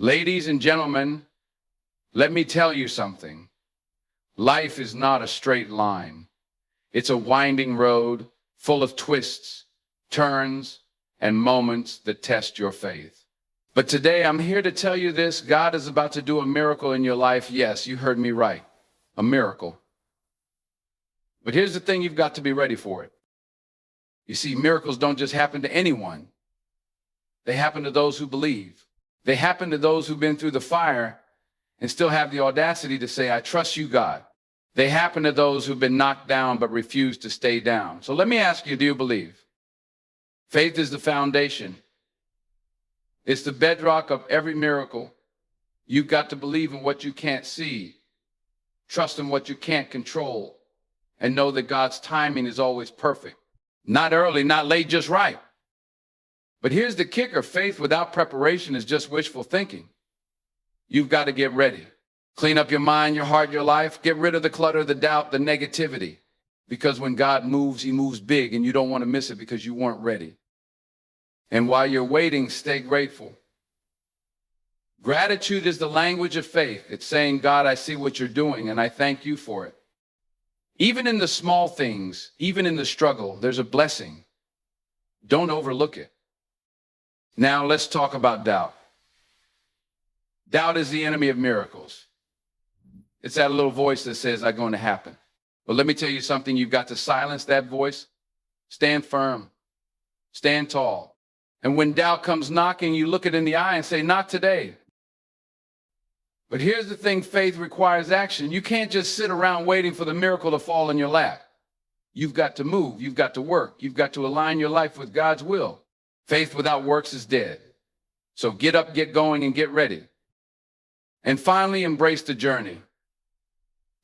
Ladies and gentlemen, let me tell you something. Life is not a straight line. It's a winding road full of twists, turns, and moments that test your faith. But today I'm here to tell you this: God is about to do a miracle in your life. Yes, you heard me right. A miracle. But here's the thing, you've got to be ready for it. You see, miracles don't just happen to anyone. They happen to those who believe. They happen to those who've been through the fire and still have the audacity to say, I trust you, God. They happen to those who've been knocked down but refuse to stay down. So let me ask you, do you believe? Faith is the foundation. It's the bedrock of every miracle. You've got to believe in what you can't see, trust in what you can't control, and know that God's timing is always perfect. Not early, not late, just right. But here's the kicker: faith without preparation is just wishful thinking. You've got to get ready. Clean up your mind, your heart, your life. Get rid of the clutter, the doubt, the negativity. Because when God moves, he moves big, and you don't want to miss it because you weren't ready. And while you're waiting, stay grateful. Gratitude is the language of faith. It's saying, God, I see what you're doing, and I thank you for it. Even in the small things, even in the struggle, there's a blessing. Don't overlook it. Now let's talk about doubt. Doubt is the enemy of miracles. It's that little voice that says, "I'm going to happen." But let me tell you something, you've got to silence that voice. Stand firm. Stand tall. And when doubt comes knocking, you look it in the eye and say, not today. But here's the thing, faith requires action. You can't just sit around waiting for the miracle to fall in your lap. You've got to move. You've got to work. You've got to align your life with God's will. Faith without works is dead. So get up, get going, and get ready. And finally, embrace the journey.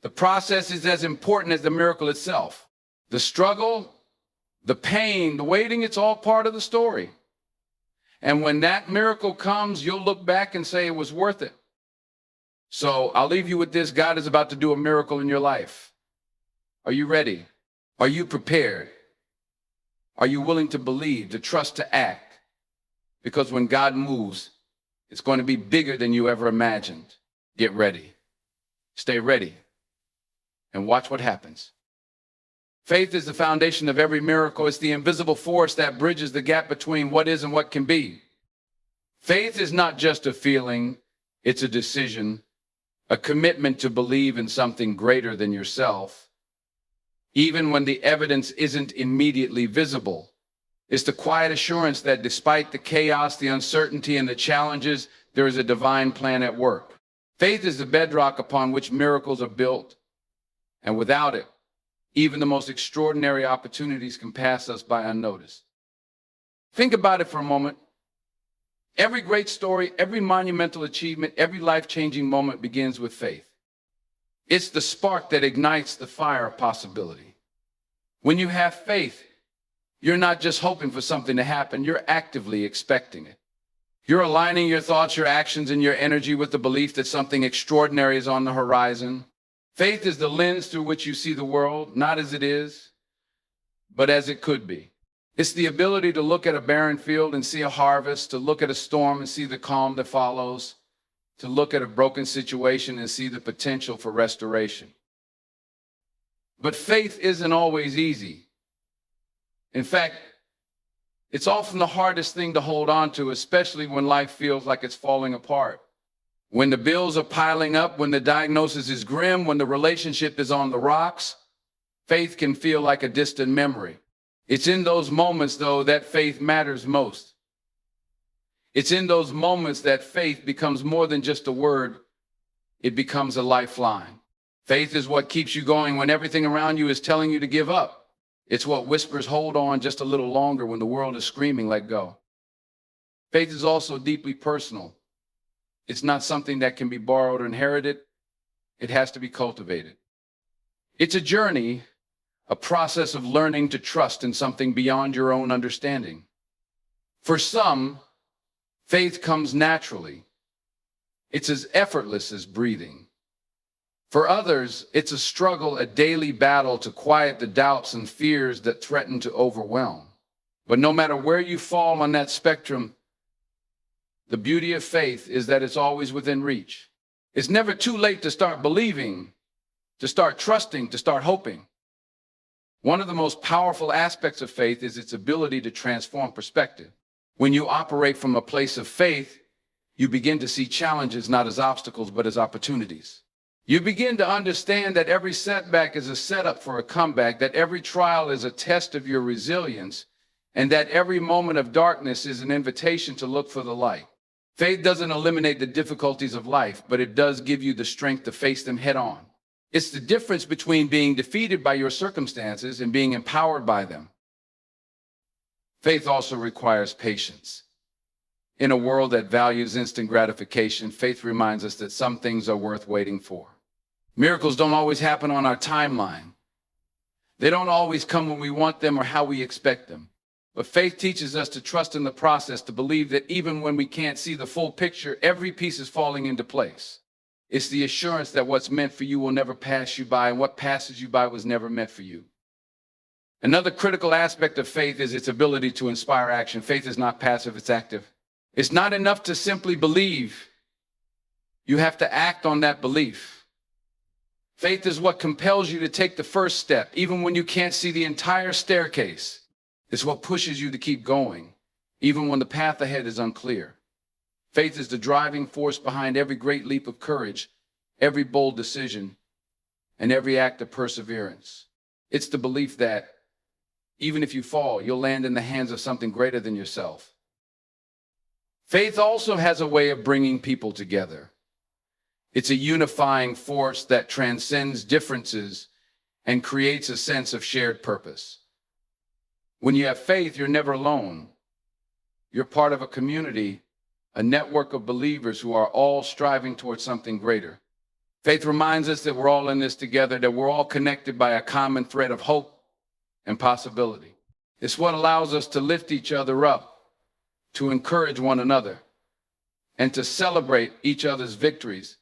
The process is as important as the miracle itself. The struggle, the pain, the waiting, it's all part of the story. And when that miracle comes, you'll look back and say it was worth it. So I'll leave you with this: God is about to do a miracle in your life. Are you ready? Are you prepared? Are you willing to believe, to trust, to act? Because when God moves, it's going to be bigger than you ever imagined. Get ready. Stay ready. And watch what happens. Faith is the foundation of every miracle. It's the invisible force that bridges the gap between what is and what can be. Faith is not just a feeling, it's a decision, a commitment to believe in something greater than yourself, even when the evidence isn't immediately visible. It's the quiet assurance that despite the chaos, the uncertainty, and the challenges, there is a divine plan at work. Faith is the bedrock upon which miracles are built, and without it, even the most extraordinary opportunities can pass us by unnoticed. Think about it for a moment. Every great story, every monumental achievement, every life-changing moment begins with faith. It's the spark that ignites the fire of possibility. When you have faith, you're not just hoping for something to happen, you're actively expecting it. You're aligning your thoughts, your actions, and your energy with the belief that something extraordinary is on the horizon. Faith is the lens through which you see the world, not as it is, but as it could be. It's the ability to look at a barren field and see a harvest, to look at a storm and see the calm that follows, to look at a broken situation and see the potential for restoration. But faith isn't always easy. In fact, it's often the hardest thing to hold on to, especially when life feels like it's falling apart. When the bills are piling up, when the diagnosis is grim, when the relationship is on the rocks, faith can feel like a distant memory. It's in those moments, though, that faith matters most. It's in those moments that faith becomes more than just a word. It becomes a lifeline. Faith is what keeps you going when everything around you is telling you to give up. It's what whispers, hold on just a little longer, when the world is screaming, let go. Faith is also deeply personal. It's not something that can be borrowed or inherited. It has to be cultivated. It's a journey, a process of learning to trust in something beyond your own understanding. For some, faith comes naturally. It's as effortless as breathing. For others, it's a struggle, a daily battle to quiet the doubts and fears that threaten to overwhelm. But no matter where you fall on that spectrum, The beauty of faith is that it's always within reach. It's never too late to start believing, to start trusting, to start hoping. One of the most powerful aspects of faith is its ability to transform perspective. When you operate from a place of faith, you begin to see challenges not as obstacles, but as opportunities. You begin to understand that every setback is a setup for a comeback, that every trial is a test of your resilience, and that every moment of darkness is an invitation to look for the light. Faith doesn't eliminate the difficulties of life, but it does give you the strength to face them head on. It's the difference between being defeated by your circumstances and being empowered by them. Faith also requires patience. In a world that values instant gratification, faith reminds us that some things are worth waiting for. Miracles don't always happen on our timeline. They don't always come when we want them or how we expect them. But faith teaches us to trust in the process, to believe that even when we can't see the full picture, every piece is falling into place. It's the assurance that what's meant for you will never pass you by, and what passes you by was never meant for you. Another critical aspect of faith is its ability to inspire action. Faith is not passive, it's active. It's not enough to simply believe. You have to act on that belief. Faith is what compels you to take the first step, even when you can't see the entire staircase. It's what pushes you to keep going, even when the path ahead is unclear. Faith is the driving force behind every great leap of courage, every bold decision, and every act of perseverance. It's the belief that even if you fall, you'll land in the hands of something greater than yourself. Faith also has a way of bringing people together. It's a unifying force that transcends differences and creates a sense of shared purpose. When you have faith, you're never alone. You're part of a community, a network of believers who are all striving towards something greater. Faith reminds us that we're all in this together, that we're all connected by a common thread of hope and possibility. It's what allows us to lift each other up, to encourage one another, and to celebrate each other's victories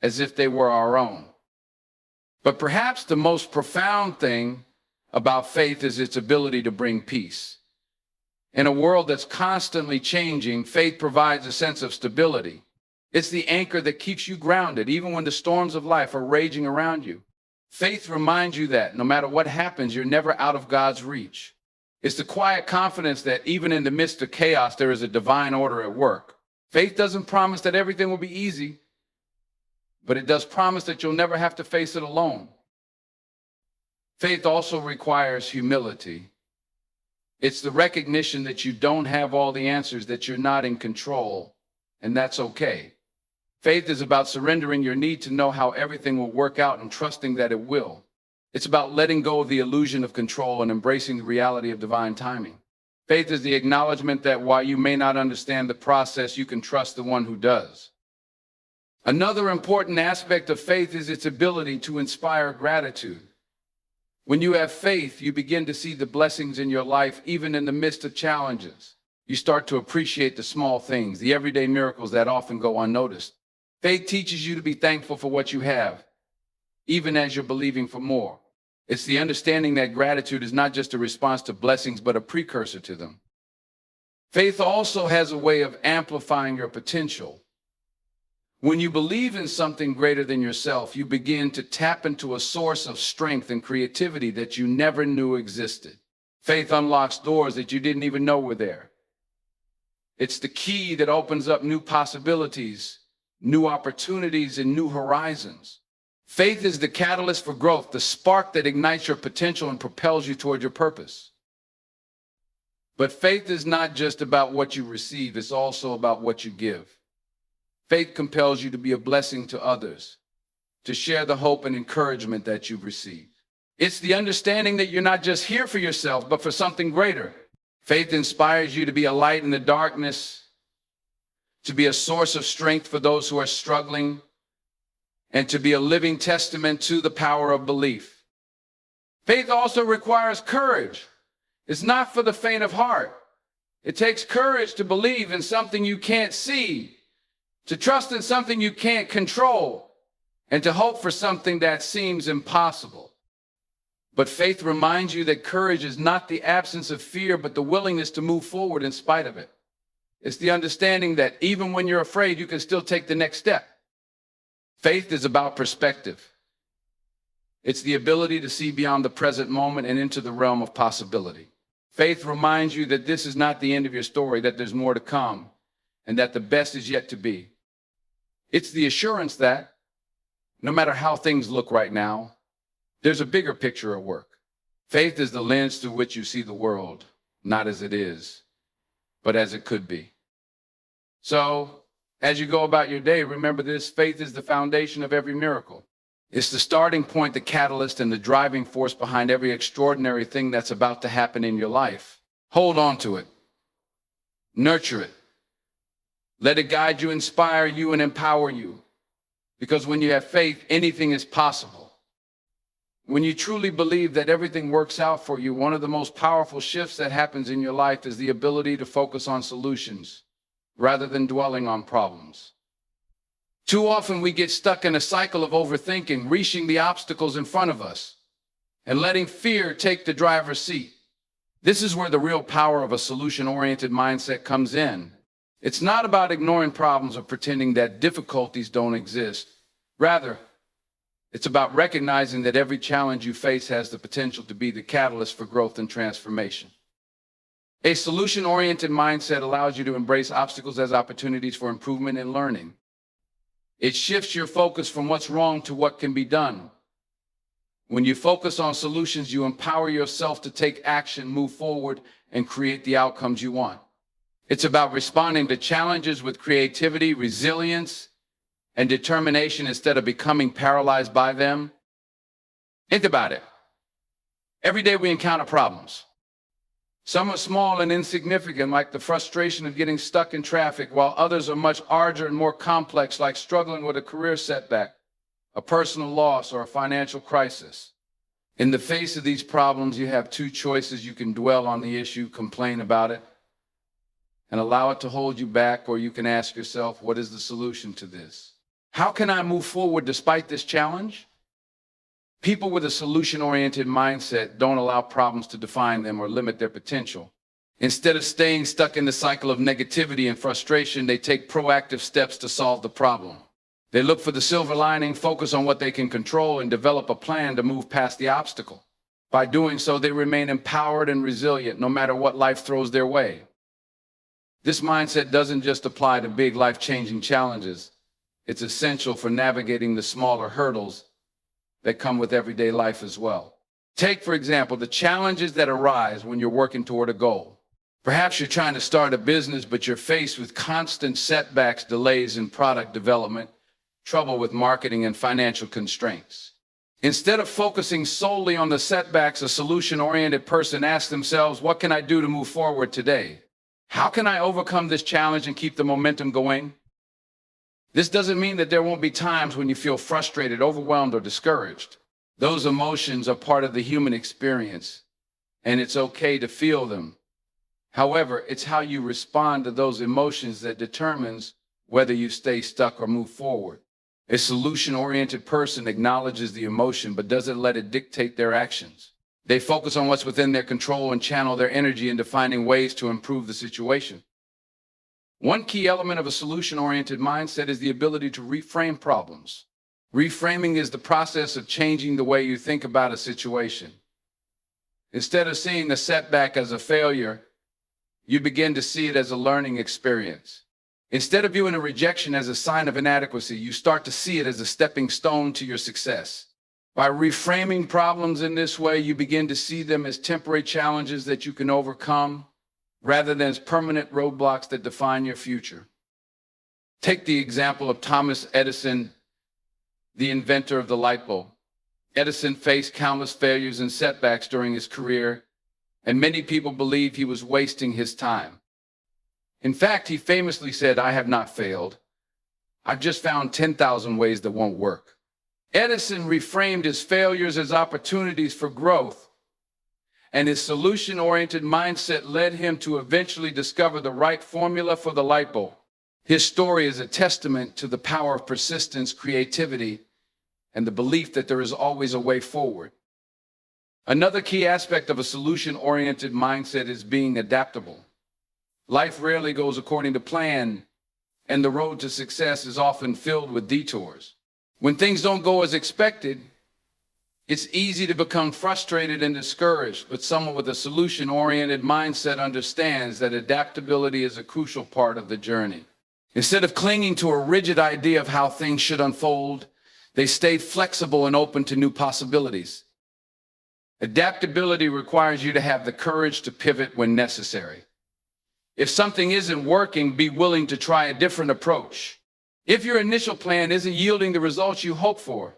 as if they were our own. But perhaps the most profound thing about faith is its ability to bring peace. In a world that's constantly changing, faith provides a sense of stability. It's the anchor that keeps you grounded, even when the storms of life are raging around you. Faith reminds you that no matter what happens, you're never out of God's reach. It's the quiet confidence that even in the midst of chaos, there is a divine order at work. Faith doesn't promise that everything will be easy, but it does promise that you'll never have to face it alone. Faith also requires humility. It's the recognition that you don't have all the answers, that you're not in control, and that's okay. Faith is about surrendering your need to know how everything will work out and trusting that it will. It's about letting go of the illusion of control and embracing the reality of divine timing. Faith is the acknowledgement that while you may not understand the process, you can trust the one who does. Another important aspect of faith is its ability to inspire gratitude. When you have faith, you begin to see the blessings in your life, even in the midst of challenges. You start to appreciate the small things, the everyday miracles that often go unnoticed. Faith teaches you to be thankful for what you have, even as you're believing for more. It's the understanding that gratitude is not just a response to blessings, but a precursor to them. Faith also has a way of amplifying your potential. When you believe in something greater than yourself, you begin to tap into a source of strength and creativity that you never knew existed. Faith unlocks doors that you didn't even know were there. It's the key that opens up new possibilities, new opportunities, and new horizons. Faith is the catalyst for growth, the spark that ignites your potential and propels you toward your purpose. But faith is not just about what you receive, it's also about what you give. Faith compels you to be a blessing to others, to share the hope and encouragement that you've received. It's the understanding that you're not just here for yourself, but for something greater. Faith inspires you to be a light in the darkness, to be a source of strength for those who are struggling, and to be a living testament to the power of belief. Faith also requires courage. It's not for the faint of heart. It takes courage to believe in something you can't see, to trust in something you can't control, and to hope for something that seems impossible. But faith reminds you that courage is not the absence of fear, but the willingness to move forward in spite of it. It's the understanding that even when you're afraid, you can still take the next step. Faith is about perspective. It's the ability to see beyond the present moment and into the realm of possibility. Faith reminds you that this is not the end of your story, that there's more to come, and that the best is yet to be. It's the assurance that, no matter how things look right now, there's a bigger picture at work. Faith is the lens through which you see the world, not as it is, but as it could be. So, as you go about your day, remember this: faith is the foundation of every miracle. It's the starting point, the catalyst, and the driving force behind every extraordinary thing that's about to happen in your life. Hold on to it. Nurture it. Let it guide you, inspire you, and empower you. Because when you have faith, anything is possible. When you truly believe that everything works out for you, one of the most powerful shifts that happens in your life is the ability to focus on solutions rather than dwelling on problems. Too often we get stuck in a cycle of overthinking, reaching the obstacles in front of us, and letting fear take the driver's seat. This is where the real power of a solution-oriented mindset comes in. It's not about ignoring problems or pretending that difficulties don't exist. Rather, it's about recognizing that every challenge you face has the potential to be the catalyst for growth and transformation. A solution-oriented mindset allows you to embrace obstacles as opportunities for improvement and learning. It shifts your focus from what's wrong to what can be done. When you focus on solutions, you empower yourself to take action, move forward, and create the outcomes you want. It's about responding to challenges with creativity, resilience, and determination instead of becoming paralyzed by them. Think about it. Every day we encounter problems. Some are small and insignificant, like the frustration of getting stuck in traffic, while others are much larger and more complex, like struggling with a career setback, a personal loss, or a financial crisis. In the face of these problems, you have two choices. You can dwell on the issue, complain about it, and allow it to hold you back, or you can ask yourself, what is the solution to this? How can I move forward despite this challenge? People with a solution-oriented mindset don't allow problems to define them or limit their potential. Instead of staying stuck in the cycle of negativity and frustration, they take proactive steps to solve the problem. They look for the silver lining, focus on what they can control, and develop a plan to move past the obstacle. By doing so, they remain empowered and resilient no matter what life throws their way. This mindset doesn't just apply to big life-changing challenges. It's essential for navigating the smaller hurdles that come with everyday life as well. Take, for example, the challenges that arise when you're working toward a goal. Perhaps you're trying to start a business, but you're faced with constant setbacks, delays in product development, trouble with marketing, and financial constraints. Instead of focusing solely on the setbacks, a solution-oriented person asks themselves, what can I do to move forward today? How can I overcome this challenge and keep the momentum going? This doesn't mean that there won't be times when you feel frustrated, overwhelmed, or discouraged. Those emotions are part of the human experience, and it's okay to feel them. However, it's how you respond to those emotions that determines whether you stay stuck or move forward. A solution-oriented person acknowledges the emotion but doesn't let it dictate their actions. They focus on what's within their control and channel their energy into finding ways to improve the situation. One key element of a solution-oriented mindset is the ability to reframe problems. Reframing is the process of changing the way you think about a situation. Instead of seeing a setback as a failure, you begin to see it as a learning experience. Instead of viewing a rejection as a sign of inadequacy, you start to see it as a stepping stone to your success. By reframing problems in this way, you begin to see them as temporary challenges that you can overcome, rather than as permanent roadblocks that define your future. Take the example of Thomas Edison, the inventor of the light bulb. Edison faced countless failures and setbacks during his career, and many people believed he was wasting his time. In fact, he famously said, "I have not failed. I've just found 10,000 ways that won't work." Edison reframed his failures as opportunities for growth, and his solution-oriented mindset led him to eventually discover the right formula for the light bulb. His story is a testament to the power of persistence, creativity, and the belief that there is always a way forward. Another key aspect of a solution-oriented mindset is being adaptable. Life rarely goes according to plan, and the road to success is often filled with detours. When things don't go as expected, it's easy to become frustrated and discouraged, but someone with a solution-oriented mindset understands that adaptability is a crucial part of the journey. Instead of clinging to a rigid idea of how things should unfold, they stay flexible and open to new possibilities. Adaptability requires you to have the courage to pivot when necessary. If something isn't working, be willing to try a different approach. If your initial plan isn't yielding the results you hope for,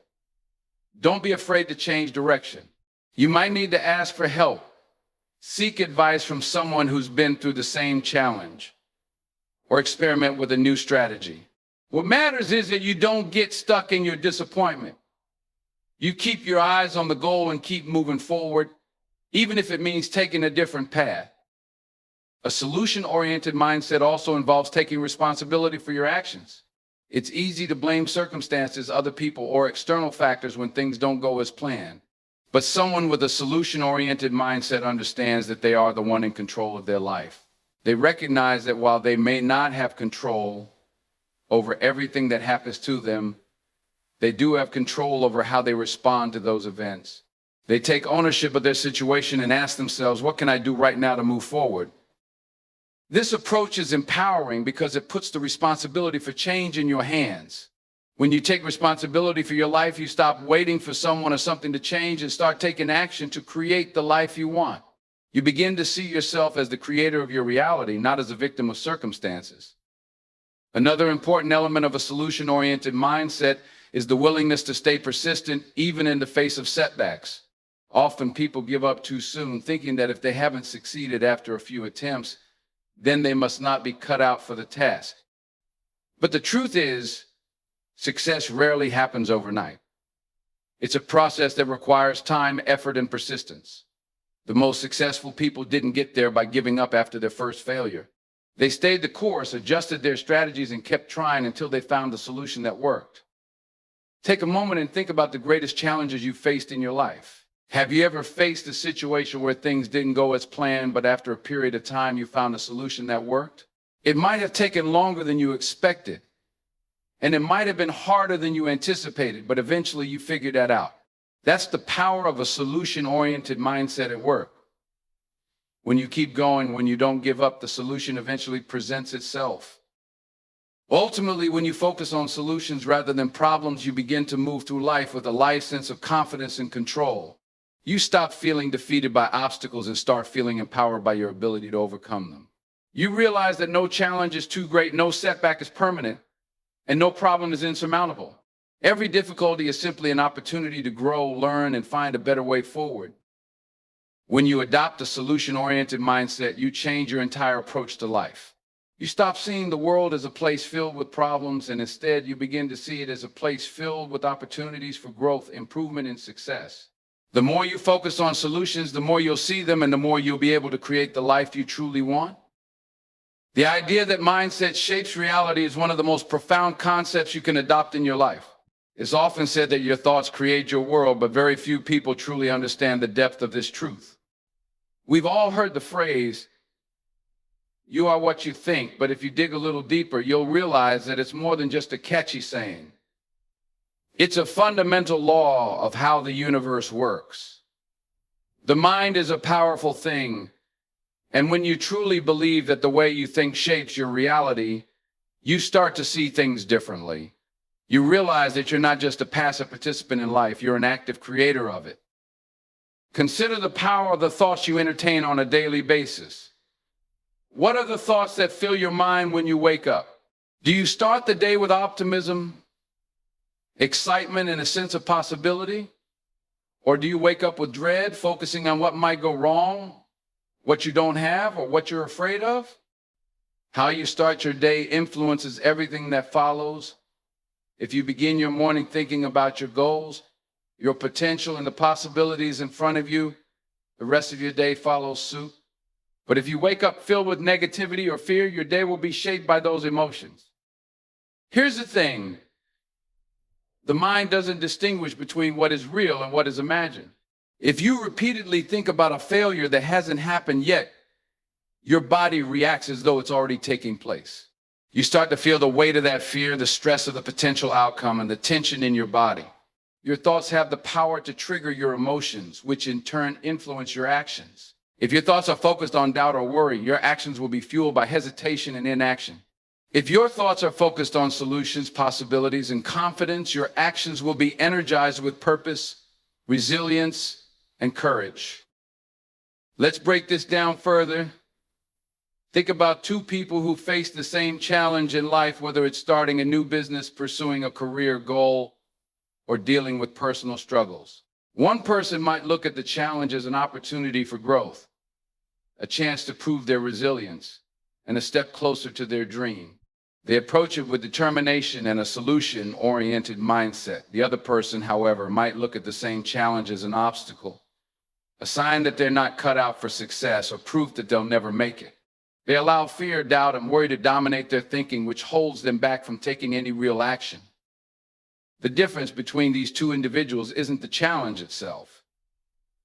don't be afraid to change direction. You might need to ask for help. Seek advice from someone who's been through the same challenge, or experiment with a new strategy. What matters is that you don't get stuck in your disappointment. You keep your eyes on the goal and keep moving forward, even if it means taking a different path. A solution-oriented mindset also involves taking responsibility for your actions. It's easy to blame circumstances, other people, or external factors when things don't go as planned. But someone with a solution-oriented mindset understands that they are the one in control of their life. They recognize that while they may not have control over everything that happens to them, they do have control over how they respond to those events. They take ownership of their situation and ask themselves, what can I do right now to move forward? This approach is empowering because it puts the responsibility for change in your hands. When you take responsibility for your life, you stop waiting for someone or something to change and start taking action to create the life you want. You begin to see yourself as the creator of your reality, not as a victim of circumstances. Another important element of a solution-oriented mindset is the willingness to stay persistent even in the face of setbacks. Often people give up too soon, thinking that if they haven't succeeded after a few attempts, then they must not be cut out for the task. But the truth is, success rarely happens overnight. It's a process that requires time, effort, and persistence. The most successful people didn't get there by giving up after their first failure. They stayed the course, adjusted their strategies, and kept trying until they found the solution that worked. Take a moment and think about the greatest challenges you faced in your life. Have you ever faced a situation where things didn't go as planned, but after a period of time you found a solution that worked? It might have taken longer than you expected, and it might have been harder than you anticipated, but eventually you figured that out. That's the power of a solution-oriented mindset at work. When you keep going, when you don't give up, the solution eventually presents itself. Ultimately, when you focus on solutions rather than problems, you begin to move through life with a life sense of confidence and control. You stop feeling defeated by obstacles and start feeling empowered by your ability to overcome them. You realize that no challenge is too great, no setback is permanent, and no problem is insurmountable. Every difficulty is simply an opportunity to grow, learn, and find a better way forward. When you adopt a solution-oriented mindset, you change your entire approach to life. You stop seeing the world as a place filled with problems, and instead you begin to see it as a place filled with opportunities for growth, improvement, and success. The more you focus on solutions, the more you'll see them, and the more you'll be able to create the life you truly want. The idea that mindset shapes reality is one of the most profound concepts you can adopt in your life. It's often said that your thoughts create your world, but very few people truly understand the depth of this truth. We've all heard the phrase, "You are what you think," but if you dig a little deeper, you'll realize that it's more than just a catchy saying. It's a fundamental law of how the universe works. The mind is a powerful thing, and when you truly believe that the way you think shapes your reality, you start to see things differently. You realize that you're not just a passive participant in life, you're an active creator of it. Consider the power of the thoughts you entertain on a daily basis. What are the thoughts that fill your mind when you wake up? Do you start the day with optimism, excitement, and a sense of possibility? Or do you wake up with dread, focusing on what might go wrong, what you don't have, or what you're afraid of? How you start your day influences everything that follows. If you begin your morning thinking about your goals, your potential, and the possibilities in front of you, the rest of your day follows suit. But if you wake up filled with negativity or fear, your day will be shaped by those emotions. Here's the thing. The mind doesn't distinguish between what is real and what is imagined. If you repeatedly think about a failure that hasn't happened yet, your body reacts as though it's already taking place. You start to feel the weight of that fear, the stress of the potential outcome, and the tension in your body. Your thoughts have the power to trigger your emotions, which in turn influence your actions. If your thoughts are focused on doubt or worry, your actions will be fueled by hesitation and inaction. If your thoughts are focused on solutions, possibilities, and confidence, your actions will be energized with purpose, resilience, and courage. Let's break this down further. Think about two people who face the same challenge in life, whether it's starting a new business, pursuing a career goal, or dealing with personal struggles. One person might look at the challenge as an opportunity for growth, a chance to prove their resilience, and a step closer to their dream. They approach it with determination and a solution-oriented mindset. The other person, however, might look at the same challenge as an obstacle, a sign that they're not cut out for success or proof that they'll never make it. They allow fear, doubt, and worry to dominate their thinking, which holds them back from taking any real action. The difference between these two individuals isn't the challenge itself.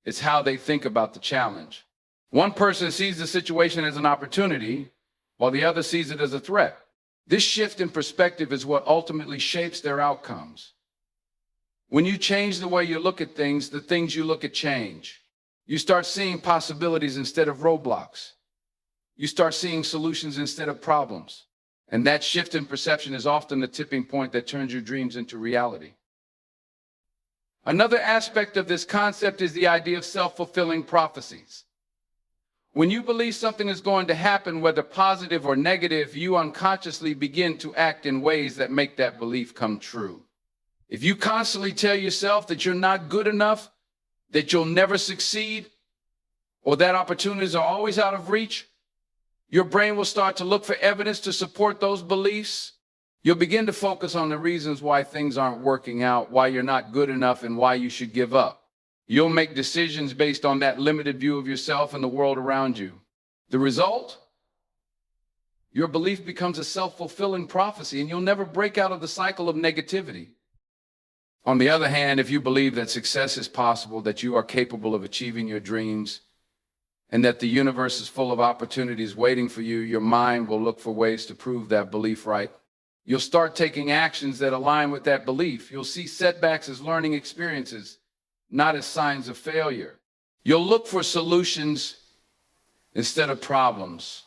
It's how they think about the challenge. One person sees the situation as an opportunity, while the other sees it as a threat. This shift in perspective is what ultimately shapes their outcomes. When you change the way you look at things, the things you look at change. You start seeing possibilities instead of roadblocks. You start seeing solutions instead of problems. And that shift in perception is often the tipping point that turns your dreams into reality. Another aspect of this concept is the idea of self-fulfilling prophecies. When you believe something is going to happen, whether positive or negative, you unconsciously begin to act in ways that make that belief come true. If you constantly tell yourself that you're not good enough, that you'll never succeed, or that opportunities are always out of reach, your brain will start to look for evidence to support those beliefs. You'll begin to focus on the reasons why things aren't working out, why you're not good enough, and why you should give up. You'll make decisions based on that limited view of yourself and the world around you. The result? Your belief becomes a self-fulfilling prophecy, and you'll never break out of the cycle of negativity. On the other hand, if you believe that success is possible, that you are capable of achieving your dreams, and that the universe is full of opportunities waiting for you, your mind will look for ways to prove that belief right. You'll start taking actions that align with that belief. You'll see setbacks as learning experiences, not as signs of failure. You'll look for solutions instead of problems,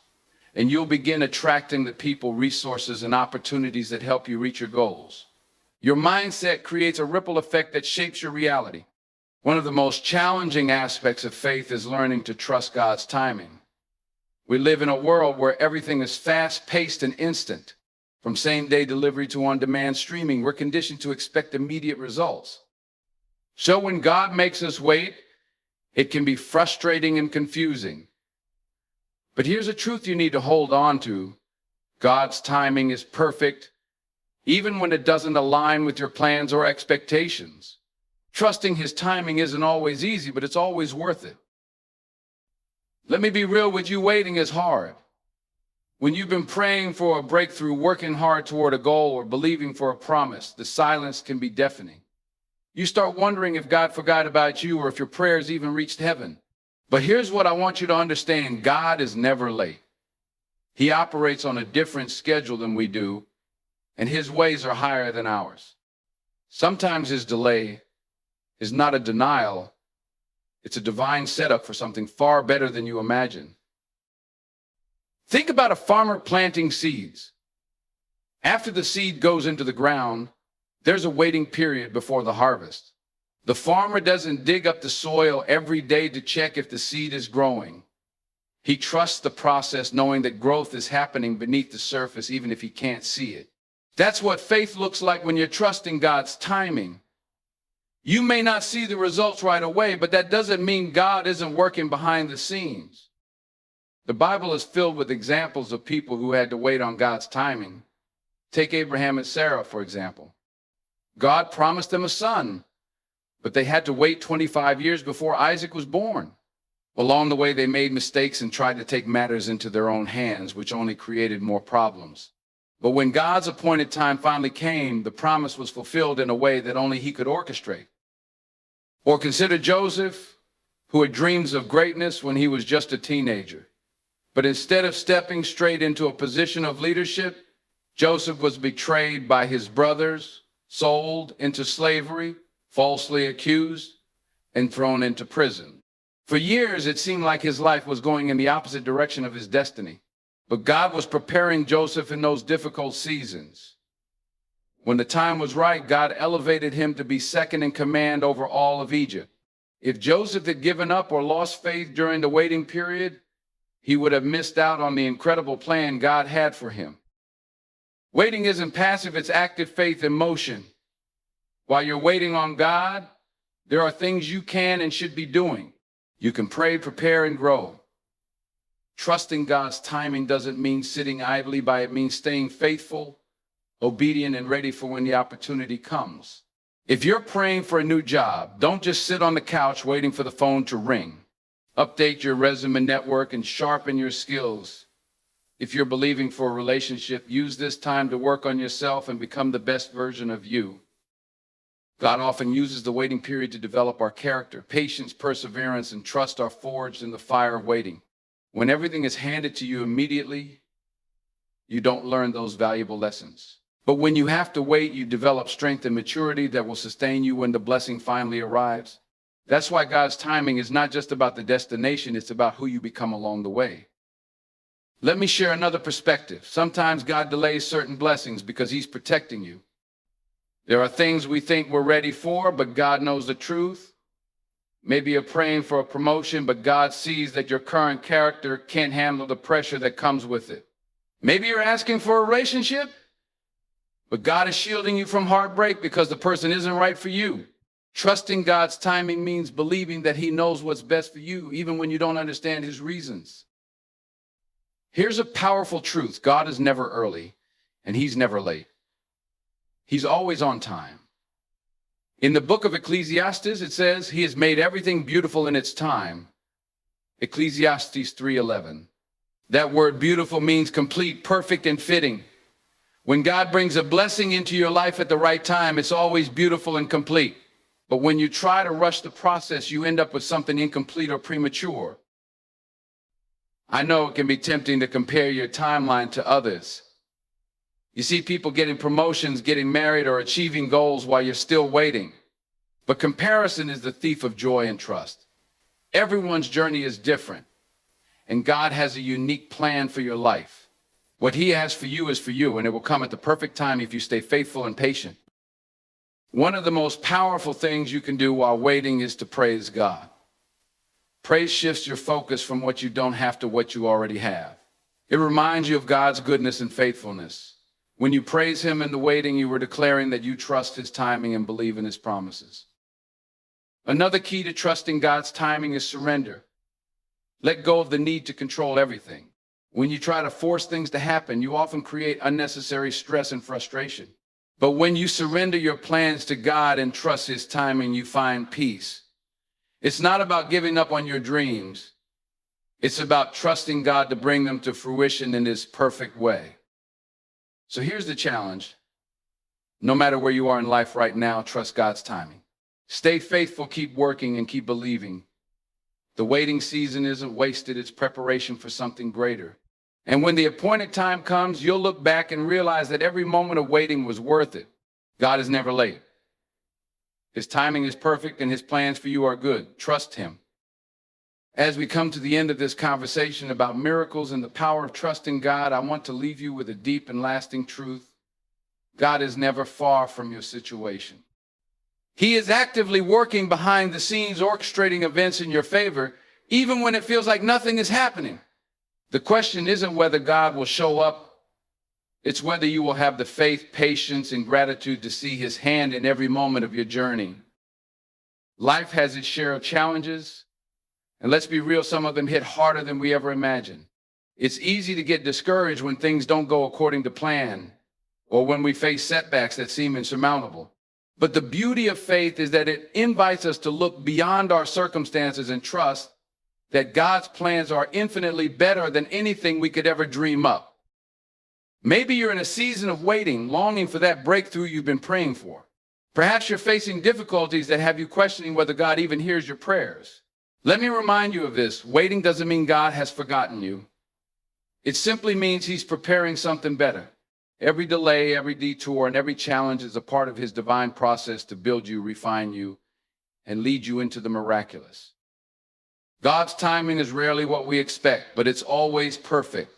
and you'll begin attracting the people, resources, and opportunities that help you reach your goals. Your mindset creates a ripple effect that shapes your reality. One of the most challenging aspects of faith is learning to trust God's timing. We live in a world where everything is fast-paced and instant. From same-day delivery to on-demand streaming, we're conditioned to expect immediate results. So when God makes us wait, it can be frustrating and confusing. But here's a truth you need to hold on to. God's timing is perfect, even when it doesn't align with your plans or expectations. Trusting His timing isn't always easy, but it's always worth it. Let me be real with you, waiting is hard. When you've been praying for a breakthrough, working hard toward a goal, or believing for a promise, the silence can be deafening. You start wondering if God forgot about you or if your prayers even reached heaven. But here's what I want you to understand. God is never late. He operates on a different schedule than we do, and His ways are higher than ours. Sometimes His delay is not a denial. It's a divine setup for something far better than you imagine. Think about a farmer planting seeds. After the seed goes into the ground, there's a waiting period before the harvest. The farmer doesn't dig up the soil every day to check if the seed is growing. He trusts the process, knowing that growth is happening beneath the surface, even if he can't see it. That's what faith looks like when you're trusting God's timing. You may not see the results right away, but that doesn't mean God isn't working behind the scenes. The Bible is filled with examples of people who had to wait on God's timing. Take Abraham and Sarah, for example. God promised them a son, but they had to wait 25 years before Isaac was born. Along the way, they made mistakes and tried to take matters into their own hands, which only created more problems. But when God's appointed time finally came, the promise was fulfilled in a way that only He could orchestrate. Or consider Joseph, who had dreams of greatness when he was just a teenager. But instead of stepping straight into a position of leadership, Joseph was betrayed by his brothers, sold into slavery, falsely accused, and thrown into prison. For years, it seemed like his life was going in the opposite direction of his destiny. But God was preparing Joseph in those difficult seasons. When the time was right, God elevated him to be second in command over all of Egypt. If Joseph had given up or lost faith during the waiting period, he would have missed out on the incredible plan God had for him. Waiting isn't passive, it's active faith in motion. While you're waiting on God, there are things you can and should be doing. You can pray, prepare, and grow. Trusting God's timing doesn't mean sitting idly by, it means staying faithful, obedient, and ready for when the opportunity comes. If you're praying for a new job, don't just sit on the couch waiting for the phone to ring. Update your resume network and sharpen your skills. If you're believing for a relationship, use this time to work on yourself and become the best version of you. God often uses the waiting period to develop our character. Patience, perseverance, and trust are forged in the fire of waiting. When everything is handed to you immediately, you don't learn those valuable lessons. But when you have to wait, you develop strength and maturity that will sustain you when the blessing finally arrives. That's why God's timing is not just about the destination, it's about who you become along the way. Let me share another perspective. Sometimes God delays certain blessings because He's protecting you. There are things we think we're ready for, but God knows the truth. Maybe you're praying for a promotion, but God sees that your current character can't handle the pressure that comes with it. Maybe you're asking for a relationship, but God is shielding you from heartbreak because the person isn't right for you. Trusting God's timing means believing that He knows what's best for you, even when you don't understand His reasons. Here's a powerful truth. God is never early, and He's never late. He's always on time. In the book of Ecclesiastes, it says, He has made everything beautiful in its time. Ecclesiastes 3:11. That word beautiful means complete, perfect, and fitting. When God brings a blessing into your life at the right time, it's always beautiful and complete. But when you try to rush the process, you end up with something incomplete or premature. I know it can be tempting to compare your timeline to others. You see people getting promotions, getting married, or achieving goals while you're still waiting. But comparison is the thief of joy and trust. Everyone's journey is different, and God has a unique plan for your life. What He has for you is for you, and it will come at the perfect time if you stay faithful and patient. One of the most powerful things you can do while waiting is to praise God. Praise shifts your focus from what you don't have to what you already have. It reminds you of God's goodness and faithfulness. When you praise Him in the waiting, you are declaring that you trust His timing and believe in His promises. Another key to trusting God's timing is surrender. Let go of the need to control everything. When you try to force things to happen, you often create unnecessary stress and frustration. But when you surrender your plans to God and trust His timing, you find peace. It's not about giving up on your dreams. It's about trusting God to bring them to fruition in His perfect way. So here's the challenge. No matter where you are in life right now, trust God's timing. Stay faithful, keep working, and keep believing. The waiting season isn't wasted, it's preparation for something greater. And when the appointed time comes, you'll look back and realize that every moment of waiting was worth it. God is never late. His timing is perfect and His plans for you are good. Trust Him. As we come to the end of this conversation about miracles and the power of trusting God, I want to leave you with a deep and lasting truth. God is never far from your situation. He is actively working behind the scenes, orchestrating events in your favor, even when it feels like nothing is happening. The question isn't whether God will show up. It's whether you will have the faith, patience, and gratitude to see His hand in every moment of your journey. Life has its share of challenges. And let's be real, some of them hit harder than we ever imagined. It's easy to get discouraged when things don't go according to plan, or when we face setbacks that seem insurmountable. But the beauty of faith is that it invites us to look beyond our circumstances and trust that God's plans are infinitely better than anything we could ever dream up. Maybe you're in a season of waiting, longing for that breakthrough you've been praying for. Perhaps you're facing difficulties that have you questioning whether God even hears your prayers. Let me remind you of this. Waiting doesn't mean God has forgotten you. It simply means he's preparing something better. Every delay, every detour, and every challenge is a part of his divine process to build you, refine you, and lead you into the miraculous. God's timing is rarely what we expect, but it's always perfect.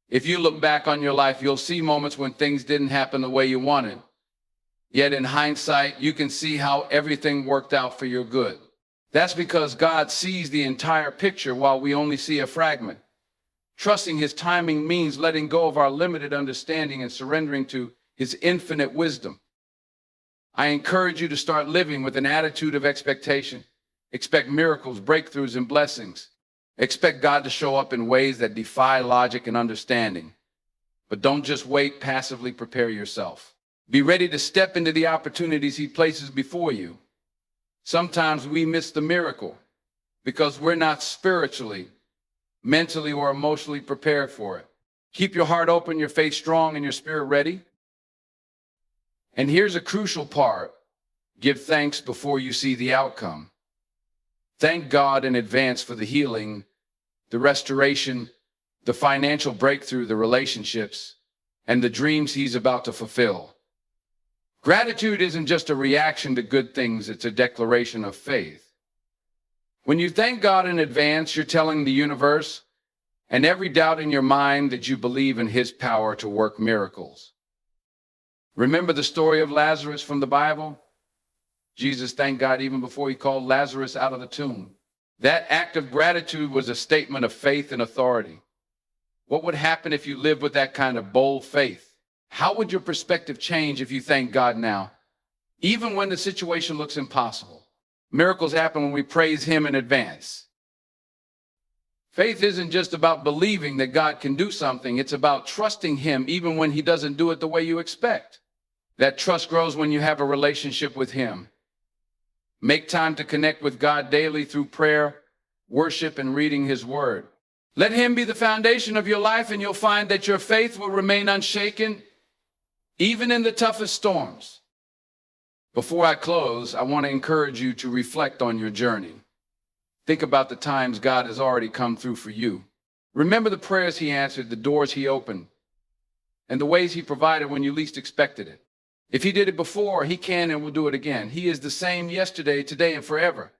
If you look back on your life, you'll see moments when things didn't happen the way you wanted. Yet in hindsight, you can see how everything worked out for your good. That's because God sees the entire picture while we only see a fragment. Trusting his timing means letting go of our limited understanding and surrendering to his infinite wisdom. I encourage you to start living with an attitude of expectation. Expect miracles, breakthroughs, and blessings. Expect God to show up in ways that defy logic and understanding. But don't just wait, passively prepare yourself. Be ready to step into the opportunities he places before you. Sometimes we miss the miracle because we're not spiritually, mentally, or emotionally prepared for it. Keep your heart open, your faith strong, and your spirit ready. And here's a crucial part. Give thanks before you see the outcome. Thank God in advance for the healing, the restoration, the financial breakthrough, the relationships, and the dreams he's about to fulfill. Gratitude isn't just a reaction to good things, it's a declaration of faith. When you thank God in advance, you're telling the universe and every doubt in your mind that you believe in his power to work miracles. Remember the story of Lazarus from the Bible? Jesus thanked God even before he called Lazarus out of the tomb. That act of gratitude was a statement of faith and authority. What would happen if you lived with that kind of bold faith? How would your perspective change if you thank God now? Even when the situation looks impossible. Miracles happen when we praise him in advance. Faith isn't just about believing that God can do something. It's about trusting him even when he doesn't do it the way you expect. That trust grows when you have a relationship with him. Make time to connect with God daily through prayer, worship, and reading his word. Let him be the foundation of your life, and you'll find that your faith will remain unshaken even in the toughest storms. Before I close, I want to encourage you to reflect on your journey. Think about the times God has already come through for you. Remember the prayers he answered, the doors he opened, and the ways he provided when you least expected it. If he did it before, he can and will do it again. He is the same yesterday, today, and forever.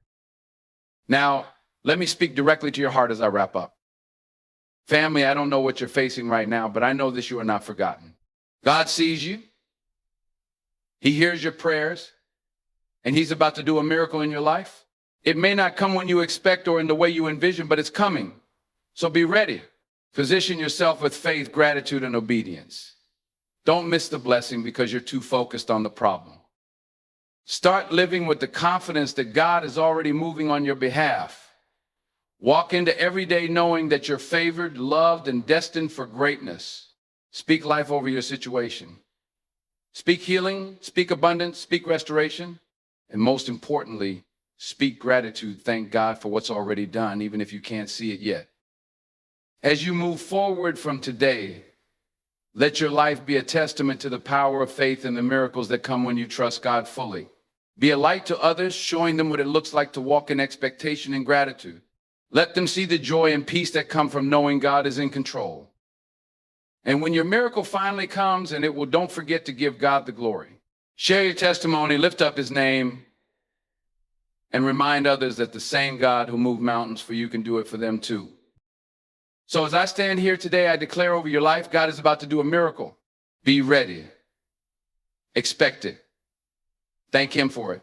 Now, let me speak directly to your heart as I wrap up. Family, I don't know what you're facing right now, but I know this: you are not forgotten. God sees you. He hears your prayers, and he's about to do a miracle in your life. It may not come when you expect or in the way you envision, but it's coming. So be ready. Position yourself with faith, gratitude, and obedience. Don't miss the blessing because you're too focused on the problem. Start living with the confidence that God is already moving on your behalf. Walk into every day knowing that you're favored, loved, and destined for greatness. Speak life over your situation. Speak healing, speak abundance, speak restoration, and most importantly, speak gratitude. Thank God for what's already done, even if you can't see it yet. As you move forward from today, let your life be a testament to the power of faith and the miracles that come when you trust God fully. Be a light to others, showing them what it looks like to walk in expectation and gratitude. Let them see the joy and peace that come from knowing God is in control. And when your miracle finally comes, don't forget to give God the glory. Share your testimony, lift up his name, and remind others that the same God who moved mountains for you can do it for them too. So as I stand here today, I declare over your life, God is about to do a miracle. Be ready. Expect it. Thank him for it.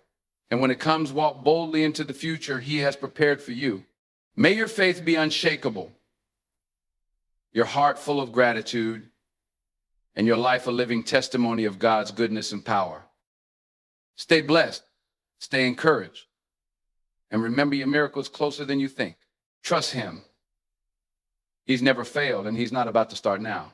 And when it comes, walk boldly into the future he has prepared for you. May your faith be unshakable, your heart full of gratitude, and your life a living testimony of God's goodness and power. Stay blessed, stay encouraged, and remember your miracle is closer than you think. Trust him. He's never failed, and he's not about to start now.